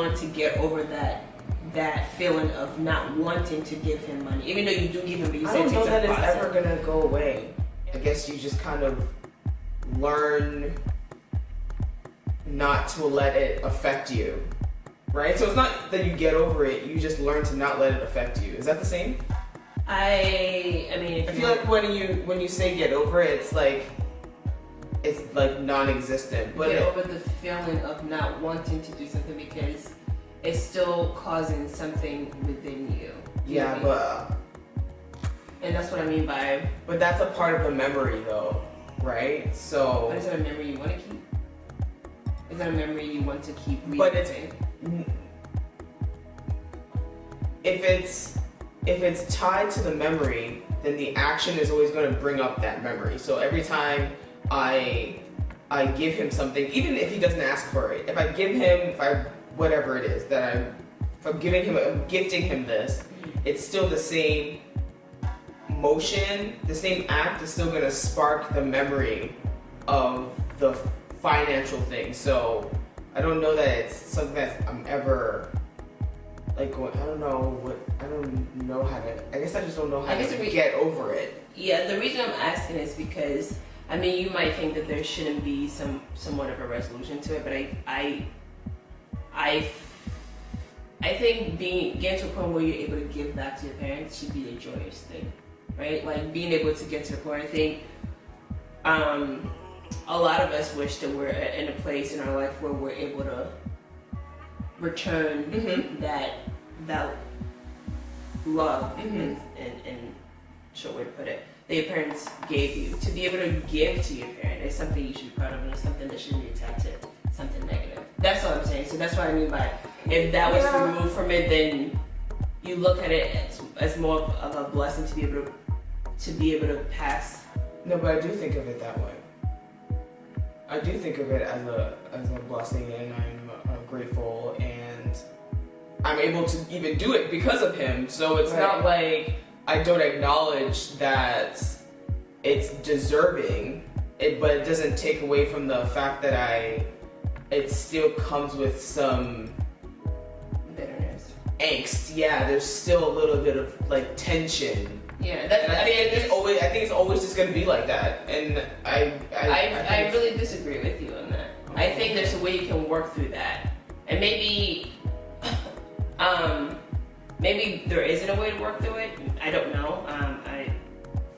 want to get over that feeling of not wanting to give him money, even though you do give him, but you I said don't know that it's deposit. ever gonna go away. I guess you just kind of learn not to let it affect you, right? So it's not that you get over it, you just learn to not let it affect you. Is that the same? I mean, I feel like when you say get over it, it's like non-existent. But get over the feeling of not wanting to do something because it's still causing something within you. yeah, but and that's what I mean by. but that's a part of the memory, though, right? So. But is that a memory you want to keep? Is that a memory you want to keep reliving? But if it's tied to the memory, then the action is always going to bring up that memory. So every time I give him something, even if he doesn't ask for it, if whatever it is that I'm gifting him this, it's still the same motion, the same act is still going to spark the memory of the financial thing. So I don't know that it's something that I'm ever like going, I don't know how to, I guess I just don't know how to get over it. Yeah, the reason I'm asking is because, I mean, you might think that there shouldn't be somewhat of a resolution to it, but I think getting to a point where you're able to give back to your parents should be a joyous thing, right? Like being able to get to the point, I think a lot of us wish that we're in a place in our life where we're able to return that love and short way to put it that your parents gave you. To be able to give to your parent is something you should be proud of, and it's something that shouldn't be attached to something negative. That's all I'm saying. So that's what I mean by, if that was removed from it, then you look at it as more of a blessing to be able to pass. No, but I do think of it that way. I do think of it as a blessing, and I'm grateful, and I'm able to even do it because of him. So it's not like I don't acknowledge that it's deserving, but it doesn't take away from the fact that it still comes with some bitterness, angst. Yeah, there's still a little bit of like tension. Yeah, I think it's always just gonna be like that, and I really disagree with you on that. I think there's a way you can work through that, and maybe there isn't a way to work through it. I don't know.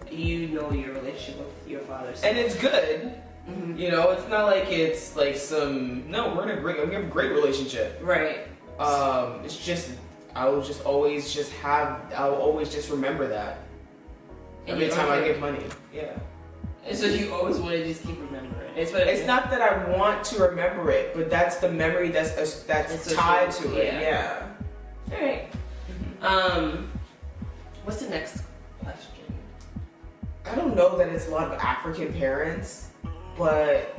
You know your relationship with your father, so. And it's good. Mm-hmm. You know, it's not like it's like we have a great relationship. Right. It's just I'll always just remember that. Every time I give money. Yeah. And so you always want to just keep remembering. It's not that I want to remember it, but that's the memory that's tied to it. Yeah. All right. What's the next question? I don't know that it's a lot of African parents, but.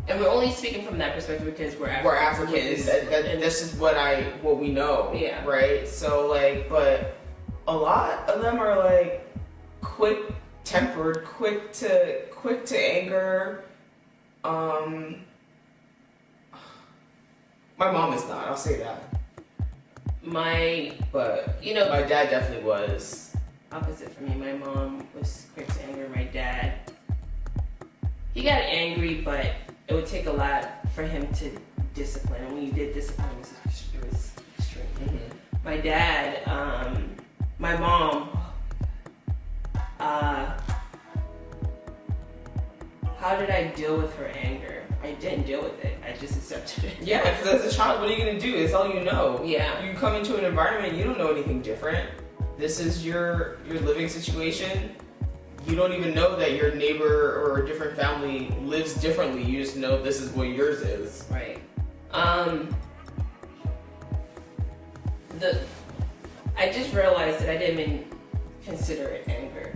And we're only speaking from that perspective because we're Africans. That's just what we know. Yeah. Right. So but a lot of them are like quick-tempered, quick to anger. My mom is not. I'll say that. My dad definitely was. Opposite for me. My mom was quick to anger. My dad, he got angry, but it would take a lot for him to discipline. And when you did discipline, it was extreme. Mm-hmm. My dad, my mom, how did I deal with her anger? I didn't deal with it. I just accepted it. Yeah, because as a child, what are you going to do? It's all you know. Yeah. You come into an environment, you don't know anything different. This is your living situation. You don't even know that your neighbor or a different family lives differently. You just know this is what yours is. Right. I just realized that I didn't even consider it anger.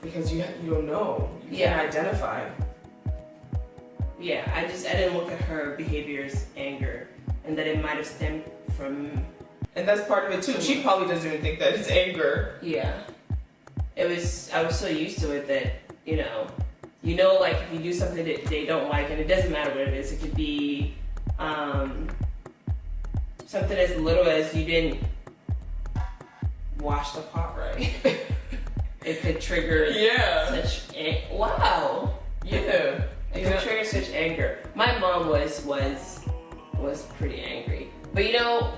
Because you don't know. You can't identify. Yeah, I didn't look at her behavior as anger, and that it might have stemmed from. And that's part of it too. She probably doesn't even think that it's anger. Yeah. I was so used to it that, like if you do something that they don't like, and it doesn't matter what it is, it could be, something as little as you didn't wash the pot right. It could trigger such wow. Yeah. It could trigger such anger. My mom was pretty angry, but you know,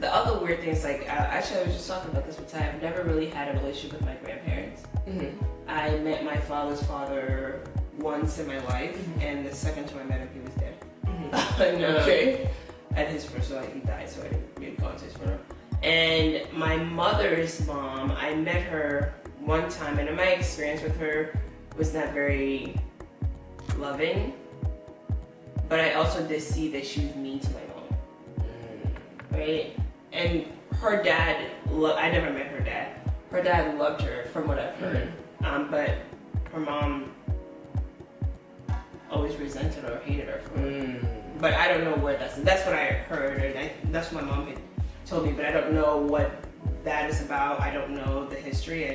the other weird things like actually I was just talking about this with Ty. I've never really had a relationship with my grandparents. Mm-hmm. I met my father's father once in my life, and the second time I met him, he was dead. Mm-hmm. Okay. At his first life, he died, so I didn't really go into his funeral. And my mother's mom, I met her one time, and my experience with her was not very loving. But I also did see that she was mean to my mom, right? And her dad, I never met her dad. Her dad loved her, from what I've heard. But her mom always resented her or hated her for it. But I don't know where that's what I heard, and that's what my mom had told me, but I don't know what that is about. I don't know the history.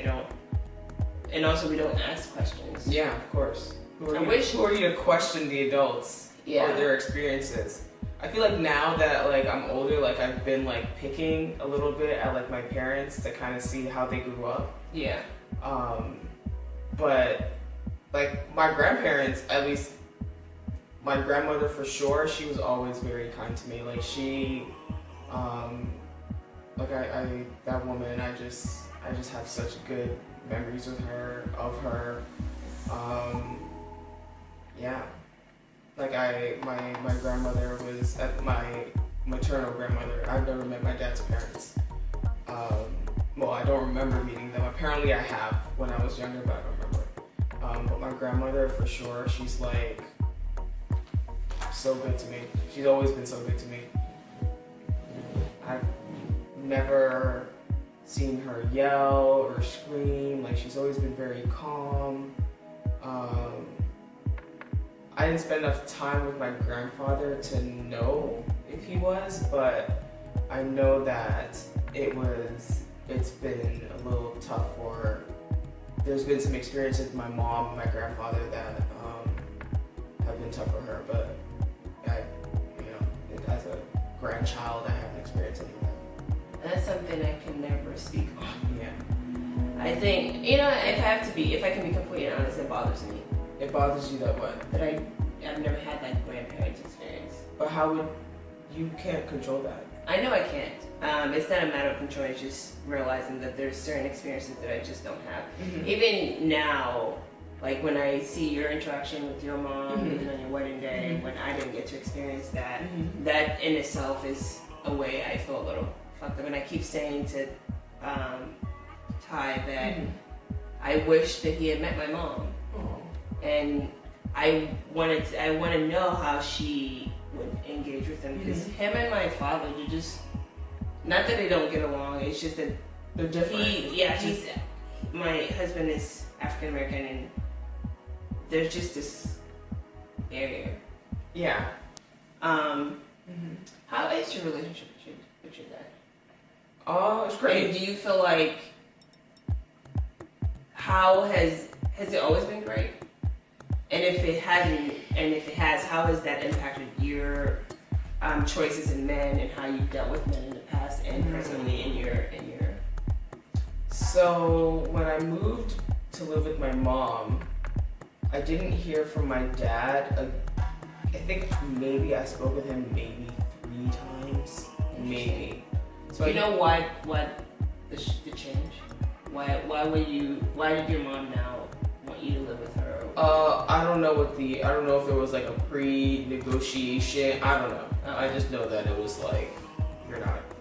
And also we don't ask questions. Yeah, of course. Who are you to question the adults or their experiences? I feel like now that like I'm older, like I've been like picking a little bit at like my parents to kind of see how they grew up. Yeah. But like my grandparents, at least my grandmother for sure, she was always very kind to me. Like she, like I that woman, I just have such good memories with her, of her. Yeah. Like my grandmother was my maternal grandmother. I've never met my dad's parents. Well, I don't remember meeting them. Apparently I have when I was younger, but I don't remember. But my grandmother for sure, she's like so good to me. She's always been so good to me. I've never seen her yell or scream. Like she's always been very calm. I didn't spend enough time with my grandfather to know if he was, but I know that it's been a little tough for, there's been some experiences with my mom and my grandfather that have been tough for her, but as a grandchild, I haven't experienced any of that. That's something I can never speak on. Yeah. I think, if I can be completely honest, it bothers me. It bothers you that what? That I've never had that grandparents experience. But how would, you can't control that. I know I can't. It's not a matter of control, it's just realizing that there's certain experiences that I just don't have. Mm-hmm. Even now, like when I see your interaction with your mom, Mm-hmm. even on your wedding day, Mm-hmm. when I didn't get to experience that, Mm-hmm. that in itself is a way I feel a little fucked up. And I keep saying to Ty that I wish that he had met my mom. And I want to know how she would engage with him, because him and my father, they're just, not that they don't get along, it's just that They're different. my husband is African American, and there's just this barrier. Yeah. How is your relationship with your dad? Oh, it's great. And do you feel like, how has it always been great? And if it hasn't, and if it has, how has that impacted your choices in men and how you've dealt with men in the past and presently in your? So when I moved to live with my mom, I didn't hear from my dad. I think maybe I spoke with him maybe 3 times, maybe. So you know why the change? Why did your mom now want you to live with her? I don't know if there was like a pre-negotiation. I don't know. I just know that it was like,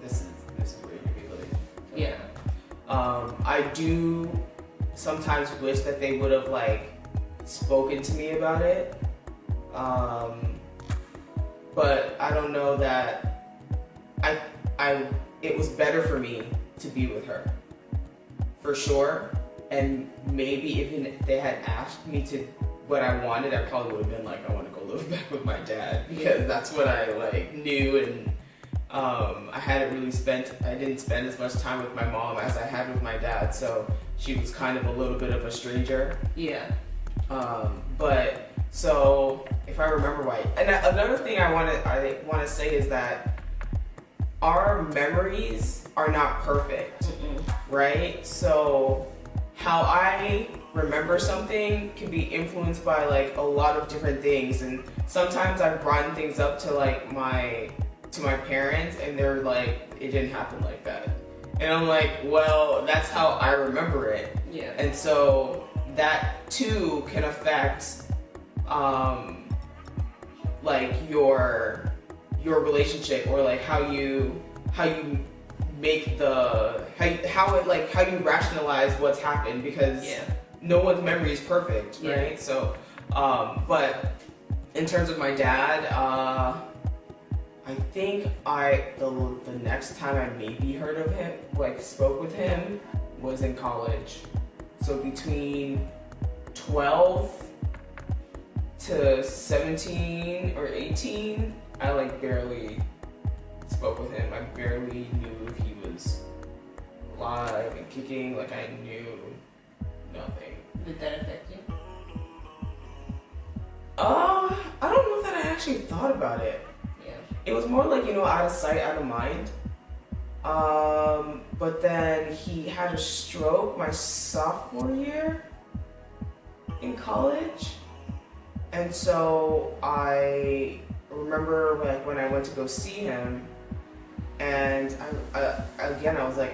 this is where you're gonna be living. Yeah. I do sometimes wish that they would have like spoken to me about it. But I don't know that it was better for me to be with her. For sure. And maybe even if they had asked me to what I wanted, I probably would have been like, I want to go live back with my dad, because that's what I like knew. And I didn't spend as much time with my mom as I had with my dad, so she was kind of a little bit of a stranger. Yeah. But so if I remember right, and another thing I want to say is that our memories are not perfect, Mm-mm. right? So how I remember something can be influenced by like a lot of different things, and sometimes I've brought things up to like my parents, and they're like, it didn't happen like that, and I'm like, well, that's how I remember it. Yeah. And so that too can affect like your relationship, or like how you make the how you rationalize what's happened, because Yeah. no one's memory is perfect, right? Yeah. So but in terms of my dad, I think the next time I maybe heard of him, like spoke with him, was in college. So between 12 to 17 or 18, I like barely spoke with him. I barely knew if he was alive and kicking. Like, I knew nothing. Did that affect you? I don't know that I actually thought about it. Yeah. It was more like, out of sight, out of mind. But then he had a stroke my sophomore year in college. And so I remember like when I went to go see him, and I was like,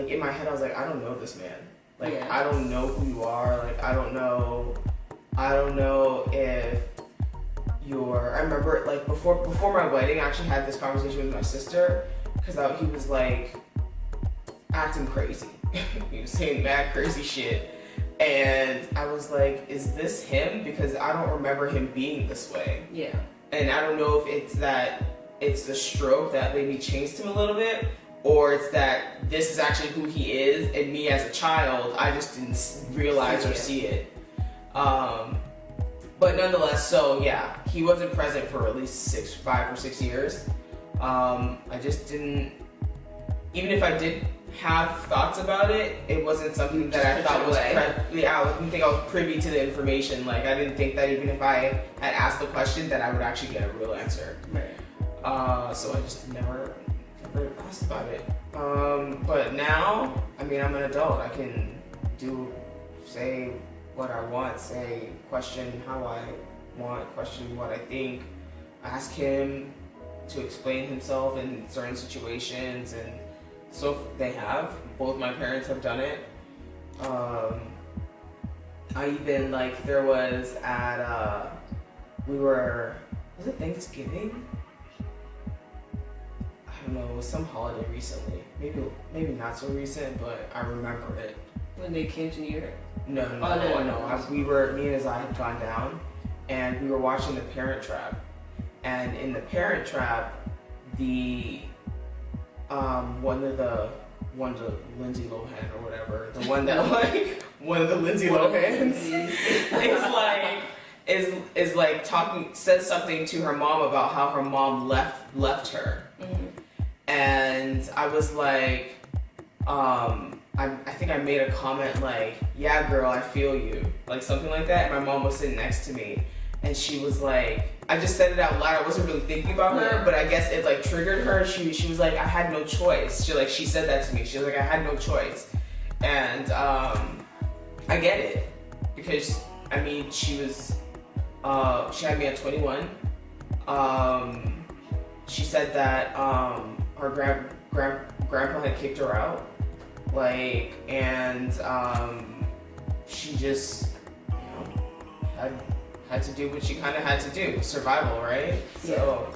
in my head I was like, I don't know this man. Like, Yeah. I don't know who you are. Like, I don't know if I remember like before my wedding, I actually had this conversation with my sister, because he was like acting crazy. He was saying mad crazy shit. And I was like, is this him? Because I don't remember him being this way. Yeah. And I don't know if it's the stroke that maybe changed him a little bit, or it's that this is actually who he is, and me as a child, I just didn't realize or see it. But nonetheless, so yeah, he wasn't present for at least 5 or 6 years. I just didn't, even if I did have thoughts about it, it wasn't something that I thought was I didn't think I was privy to the information. Like, I didn't think that even if I had asked the question, that I would actually get a real answer. Right. So I just never asked about it. But now, I mean, I'm an adult. I can say what I want, question how I want, question what I think, ask him to explain himself in certain situations, and so they have. Both my parents have done it. I even, like, there was was it Thanksgiving? I don't know, it was some holiday recently. Maybe not so recent, but I remember it. When they came to New York? No. Me and Azai had gone down, and we were watching The Parent Trap. And in The Parent Trap, one of the Lindsay Lohan or whatever, the one that like one of the Lindsay Lohans is like says something to her mom about how her mom left her. Mm-hmm. And I was like, I think I made a comment like, yeah, girl, I feel you, like something like that. And my mom was sitting next to me, and she was like, I just said it out loud. I wasn't really thinking about her, but I guess it like triggered her. She was like, I had no choice. She said that to me. She was like, I had no choice. And I get it, because I mean, she had me at 21. She said that her grandpa had kicked her out, like, and she just, had to do what she kind of had to do, survival, right? Yeah. So,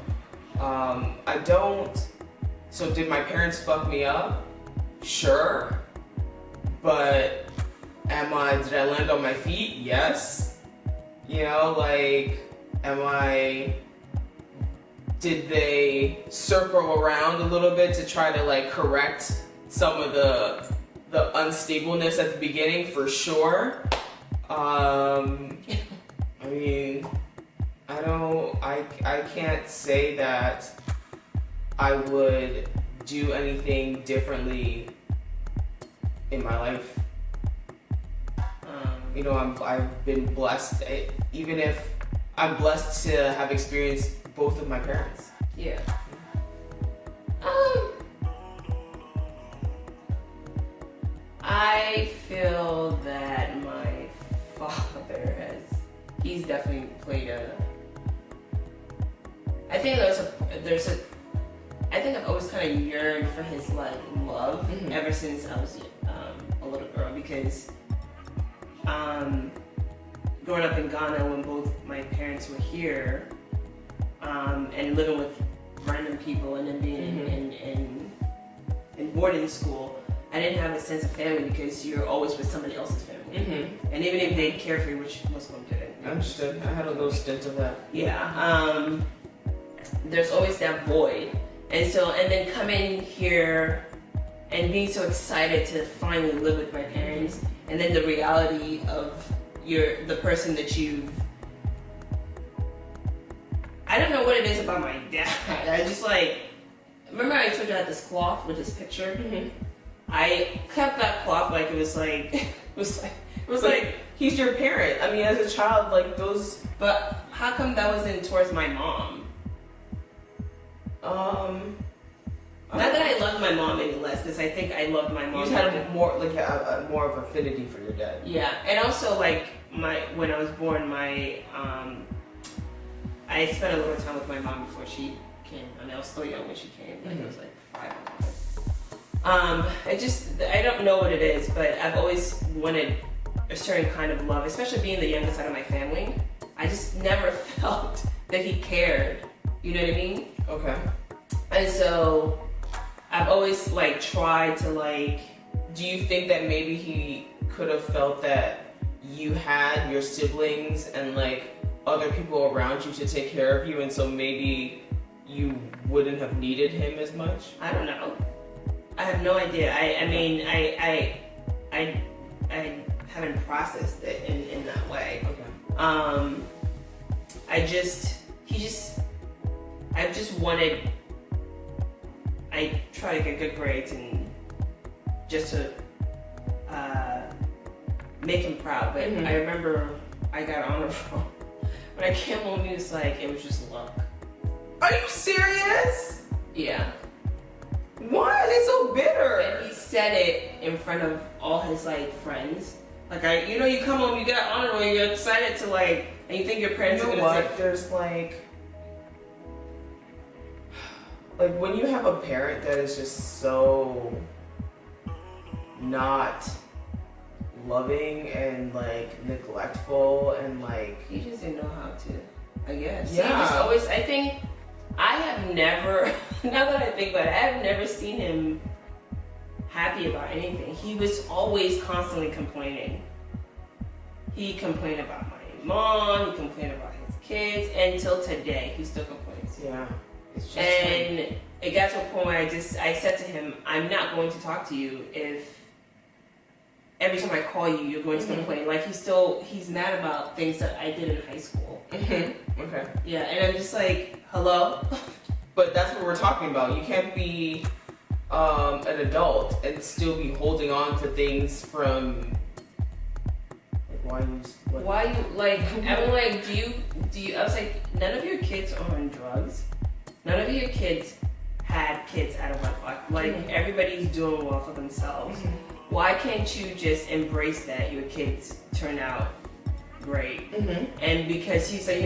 so did my parents fuck me up? Sure. But did I land on my feet? Yes. Like, did they circle around a little bit to try to like correct some of the unstableness at the beginning? For sure. I mean, I can't say that I would do anything differently in my life. I've been blessed, even if I'm blessed to have experienced both of my parents. Yeah. I feel that my father he's definitely played I think I think I've always kind of yearned for his like love ever since I was a little girl, because growing up in Ghana when both my parents were here, and living with random people and then being in boarding school, I didn't have a sense of family because you're always with somebody else's family. And even if they care for you, which most of them didn't. I understood. I had a little stint of that. Yeah. There's always that void. And then coming here and being so excited to finally live with my parents, and then the reality of the person that I don't know what it is about my dad. I just like, remember I told you I had this cloth with this picture? I kept that cloth like it was like he's your parent. I mean, as a child, like those. But how come that wasn't towards my mom? Not that I loved my mom any less, because I think I loved my mom. You just had a more of affinity for your dad. Yeah, and also like when I was born, I spent a little time with my mom before she came. I mean, I was still young when she came. Like I was like 5. I don't know what it is, but I've always wanted a certain kind of love, especially being the youngest out of my family. I just never felt that he cared. You know what I mean? Okay. And so I've always like tried to like. Do you think that maybe he could have felt that you had your siblings and like other people around you to take care of you, and so maybe you wouldn't have needed him as much? I don't know. I have no idea. I haven't processed it in that way. Okay. I try to get good grades and just to make him proud. But I remember I got honor roll. When I came home, he was like, it was just luck. Are you serious? Yeah. Why are they so bitter? And he said it in front of all his like friends. Like you come home, you got honor roll, and you're excited to like, and you think your parents are gonna say. There's like when you have a parent that is just so not loving and like neglectful and like He just didn't know how to, I guess. Yeah. He just always, I think, I have never, now that I think about it, I have never seen him happy about anything. He was always constantly complaining. He complained about my mom, he complained about his kids, and until today, he still complains. Yeah. It's just And it got to a point where I said to him, I'm not going to talk to you if every time I call you, you're going to complain. Like he's mad about things that I did in high school. Okay. Yeah, and I'm just like, hello? But that's what we're talking about. You can't be an adult and still be holding on to things from why you like, I'm like, do you, I was like, none of your kids are on drugs. None of your kids had kids out of wedlock. Like, everybody's doing well for themselves. Why can't you just embrace that your kids turn out great? And because he said,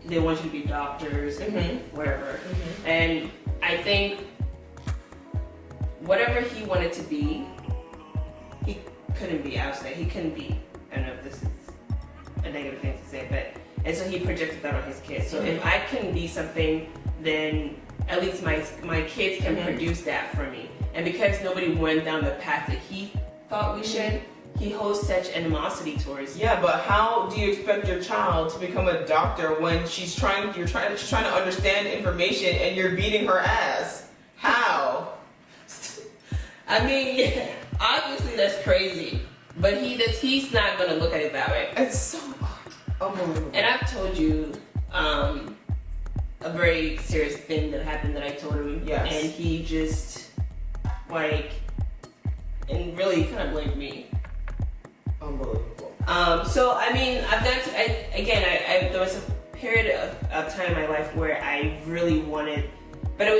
they want you to be doctors and whatever. And I think whatever he wanted to be, he couldn't be outside. He couldn't be. I don't know if this is a negative thing to say, but and so he projected that on his kids. So if I can be something, then at least my kids can produce that for me. And because nobody went down the path that he thought we should, he holds such animosity towards. Yeah, but how do you expect your child to become a doctor when she's trying to understand information and you're beating her ass? How? I mean, yeah, obviously that's crazy, but he's not gonna look at it that way. It's so unbelievable. And I've told you a very serious thing that happened that I told him. Yes. And he just and really kind of blamed me. Unbelievable. So I mean, there was a period of time in my life where I really wanted, but I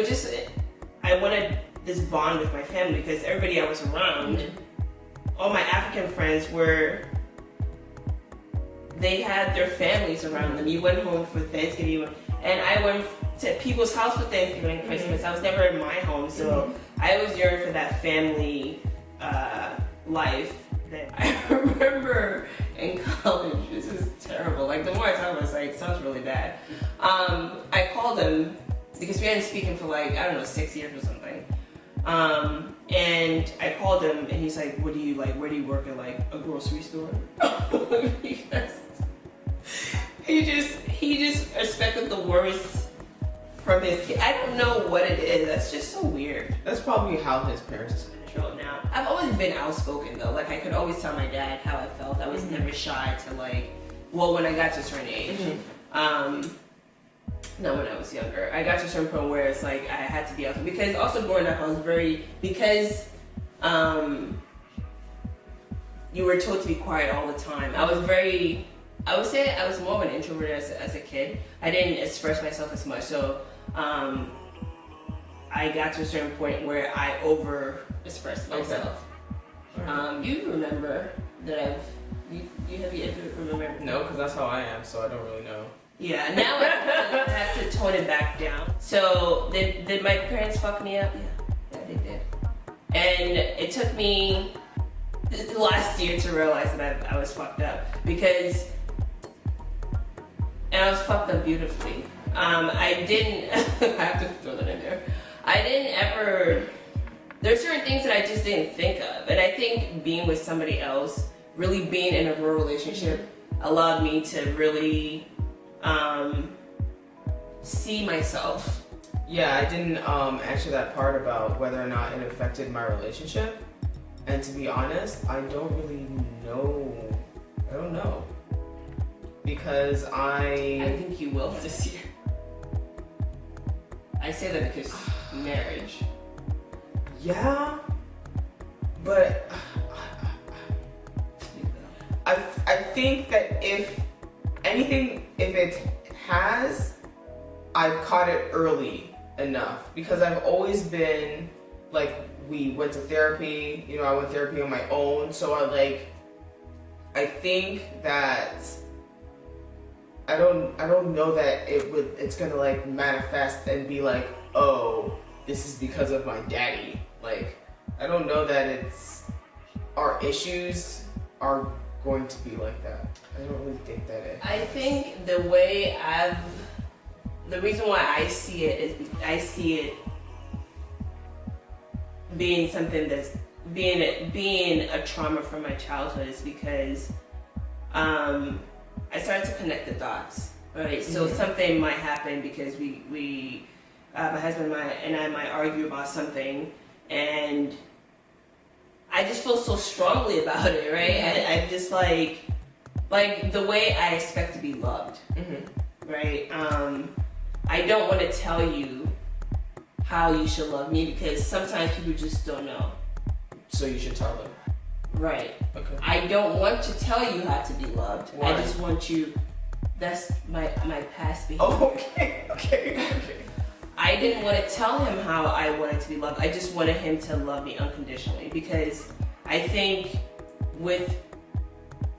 wanted this bond with my family because everybody I was around all my African friends were, they had their families around them. You went home for Thanksgiving, and I went to people's house for Thanksgiving and Christmas. I was never in my home, so I always yearned for that family life. That I remember in college, this is terrible. Like, the more I talk about it, it's like, it sounds really bad. I called him because we hadn't spoken for like, I don't know, 6 years or something. And I called him and he's like, where do you work at, like a grocery store? Because he just expected the worst from his kid. I don't know what it is. That's just so weird. That's probably how his parents Now, I've always been outspoken though. Like, I could always tell my dad how I felt. I was never shy to like, well, when I got to a certain age. No, when I was younger. I got to a certain point where it's like I had to be outspoken. Because also growing up, I was you were told to be quiet all the time. I would say I was more of an introvert as a kid. I didn't express myself as much. So, I got to a certain point where I over-expressed myself. Okay. You remember that you remember? No, because that's how I am, so I don't really know. Yeah, now I have to tone it back down. So, did my parents fuck me up? Yeah, they did. And it took me last year to realize that I was fucked up. And I was fucked up beautifully. I didn't, I have to throw that in there. There's certain things that I just didn't think of. And I think being with somebody else, really being in a real relationship, allowed me to really see myself. Yeah, I didn't answer that part about whether or not it affected my relationship. And to be honest, I don't really know. I don't know. Because I think you will this year. I say that because marriage. Yeah, but I think that if it has, I've caught it early enough because I've always been like, we went to therapy, I went to therapy on my own, so I think that I don't know that it's gonna like manifest and be like, oh, this is because of my daddy. Like, I don't know that our issues are going to be like that. I don't really think that it. I think the reason why I see it is I see it being something that's being a trauma from my childhood is because I started to connect the dots, right? So something might happen because we my husband and I might argue about something, and I just feel so strongly about it, right? I'm just like the way I expect to be loved, right? I don't want to tell you how you should love me because sometimes people just don't know. So you should tell them. Right. Okay. I don't want to tell you how to be loved. Why? I just want you. That's my past behavior. Oh, okay. I didn't want to tell him how I wanted to be loved. I just wanted him to love me unconditionally because I think with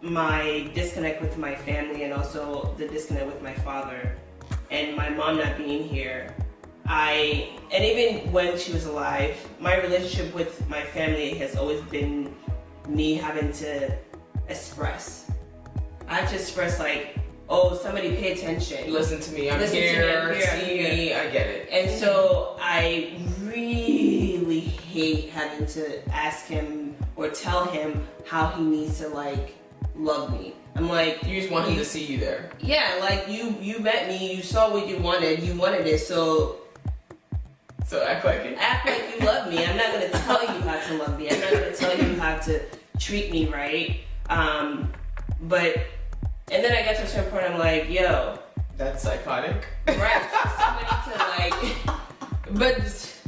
my disconnect with my family and also the disconnect with my father and my mom not being here, and even when she was alive, my relationship with my family has always been me having to express. I have to express like, oh, somebody pay attention. Listen to me, I'm here, see me, I get it. And so I really hate having to ask him or tell him how he needs to like love me. I'm like, you just want him to see you there. Yeah, like you met me, you saw what you wanted it, so act like it. Act like you love me. I'm not gonna tell you how to love me. I'm not gonna tell you how to treat me right. And then I got to a certain point, I'm like, yo. That's psychotic. Right, for somebody to like, but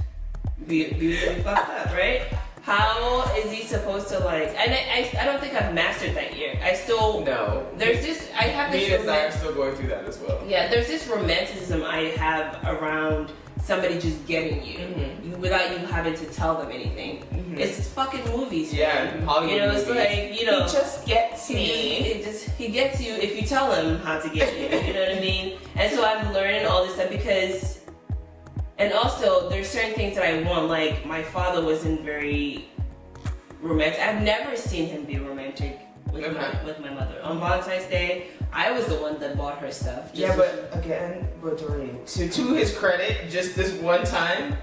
be really fucked up, right? How is he supposed to like, and I don't think I've mastered that yet. I still, no. There's this, I have this. Me and I are still going through that as well. Yeah, there's this romanticism I have around somebody just getting you, without you having to tell them anything. It's fucking movies. Yeah, man. Hollywood it's movies. like, He just gets me. He gets you if you tell him how to get you. You know what I mean? And so I'm learning all this stuff because, and also there's certain things that I want. Like my father wasn't very romantic. I've never seen him be romantic with my mother. On Valentine's Day, I was the one that bought her stuff. But Doreen, to his credit, just this one time,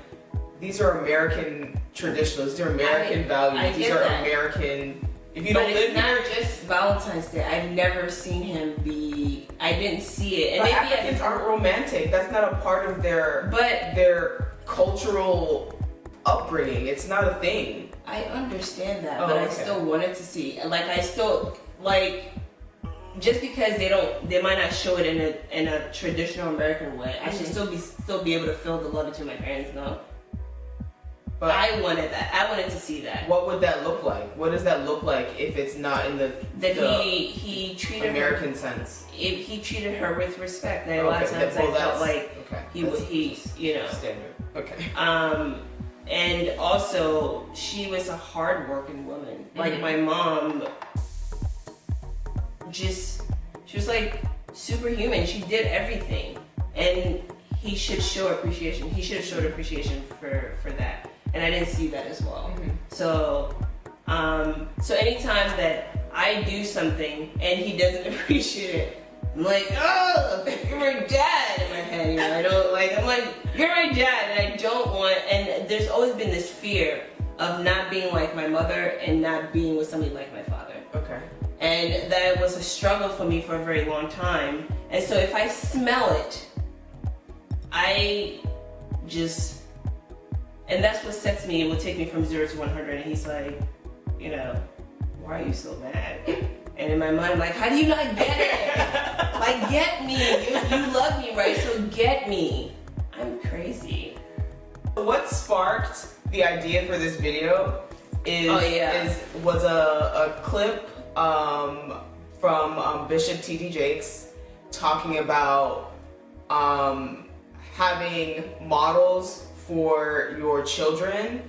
these are American traditions. These are American values. These are American. If you don't live here, here, it's not just Valentine's Day. I've never seen him be. I didn't see it. And but maybe Africans aren't romantic. That's not a part of their cultural upbringing. It's not a thing. I understand that, but I still wanted to see. Like I still like. Just because they might not show it in a traditional American way, I should still be able to feel the love between my parents. No, but I wanted that. I wanted to see that. What would that look like? What does that look like if it's not in the he treated American sense? If he treated her with respect, and a lot of times I felt like he standard. Okay. And also she was a hardworking woman. Like my mom. She was like superhuman. She did everything, and he should show appreciation. He should have showed appreciation for that, and I didn't see that as well. So anytime that I do something and he doesn't appreciate it, I'm like, oh, you're my dad in my head. I'm like, you're my dad, and I don't want. And there's always been this fear of not being like my mother and not being with somebody like my father. Okay. And that was a struggle for me for a very long time. And so if I smell it, and that's what sets me, it will take me from 0 to 100. And he's like, why are you so mad? And in my mind, I'm like, how do you not get it? Like, get me. You love me, right? So get me. I'm crazy. What sparked the idea for this video was a clip from Bishop T.D. Jakes talking about having models for your children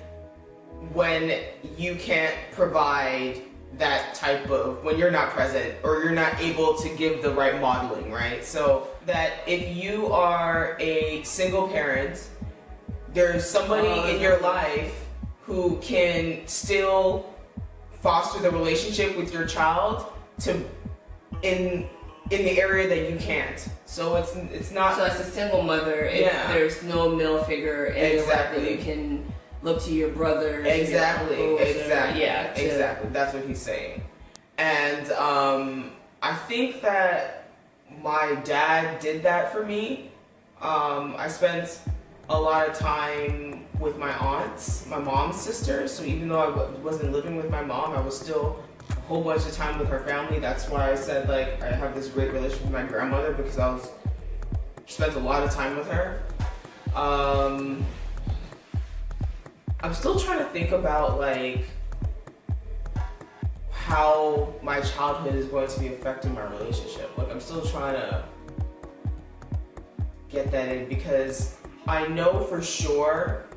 when you can't provide that type of, when you're not present or you're not able to give the right modeling, right? So that if you are a single parent, there's somebody in your life who can still foster the relationship with your child in the area that you can't. So it's not. So as a single mother, if there's no male figure in your life that you can look to your brother. Exactly. That's what he's saying. And I think that my dad did that for me. I spent a lot of time with my aunts, my mom's sisters. So even though I wasn't living with my mom, I was still a whole bunch of time with her family. That's why I said like I have this great relationship with my grandmother, because I spent a lot of time with her. I'm still trying to think about like how my childhood is going to be affecting my relationship. Like I'm still trying to get that in, because I know for sure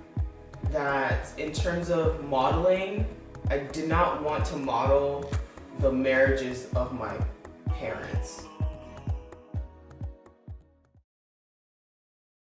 that in terms of modeling, I did not want to model the marriages of my parents.